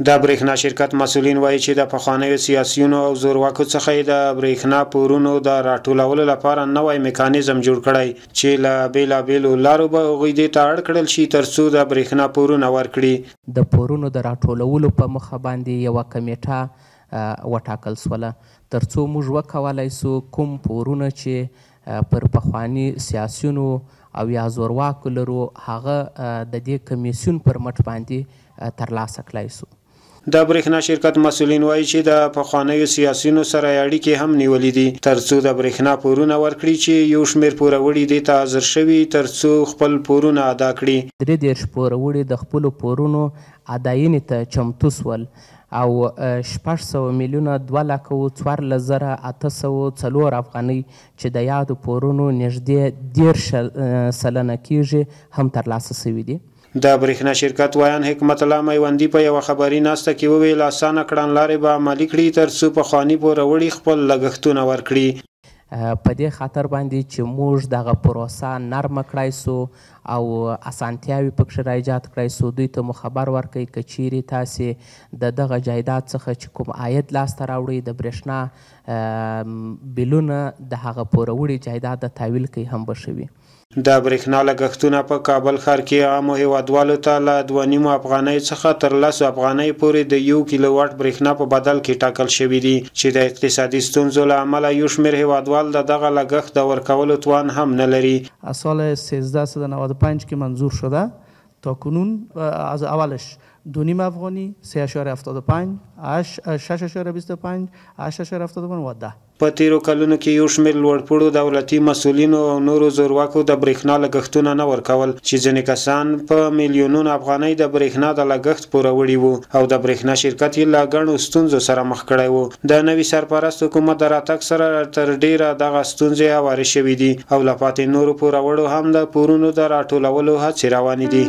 د برېښنا شرکت مسؤلین وایي چې د پخوانیو سیاسیونو او زورواکو څخه د برېښنا پورونو د راټولولو لپاره نوی میکانیزم جوړ کړی چې له بیلابیلو لارو به هغوی دې ته اړ کړل شي ترڅو د برېښنا پورونه ورکړي. د پورونو د راټولولو په مخه باندې یوه کمیټه وټاکل سوله ترڅو موږ وکولی سو کوم پورونه چې پر پخواني سیاسیونو او یا زورواکو لرو هغه د دې کمیسیون پر مټ باندې ترلاسه کړای سو. د برېښنا شرکت مسؤلین وایي چې د پخوانیو سیاسیونو سره اړیکې هم نیولې دي ترڅو د برېښنا پورونه ورکړي چې یو شمېر پوروړي دې ته حاضر شوي ترڅو خپل پورونه ادا کړي. 33 پوروړي د خپلو پورونو اداینې ته چمتو سول او 600 میلیونه 2,14,804 افغانۍ چې د یادو پورونو نږدې 10 سلنه کیږي هم ترلاسه شوي دي. د برېښنا شرکت ویان حکمت الله میوندي په یوه خبري ناسته کې وویل اسانه کړنلارې به عملي کړي ترڅو پخواني پوروړي خپل لګښتونه ورکړي. په دې خاطر باندې چې موږ دغه پروسه نرمه کړای سو او اسانتیاوې پکښې را ایجاد کړای سو دوی ته مو خبر ورکوي که چیرې تاسې د دغه جایداد څخه چې کوم عاید لاسته راوړئ د برېښنا بیلونه د هغه پوروړي جایداد د تحویل کوي هم به ښه وي. د برېښنا لګښتونه په کابل ښار کې عامو هیوادوالو ته له 2.5 افغانۍ څخه تر 10 افغانۍ پورې د 1 کیلو واټ برېښنا په بدل کې ټاکل شوي دي چې د اقتصادي ستونزو له امله یو شمېر هیوادوال د دغه لګښت د ورکولو توان هم نه لري. سال 1395 که منظور شده تا کنون از اولش 2.5 افغانی 3.75 6.25 8.75 و 10. په تیرو کلونو کې یو شمېر لوړپوړو دولتي مسؤلینو او نورو زورواکو د برېښنا لګښتونه نه ورکول چې ځینې کسان په میلیونونو افغانۍ د برېښنا د لګښت پوروړي وو او د برېښنا شرکت یې له ګڼو ستونزو سره مخ کړی وو. د نوي سرپرست حکومت د راتګ سره تر ډیره دغه ستونزې هوارې شوي دي او له پاتې نورو پوروړو هم د پورونو د راټولولو هڅې روانې دي.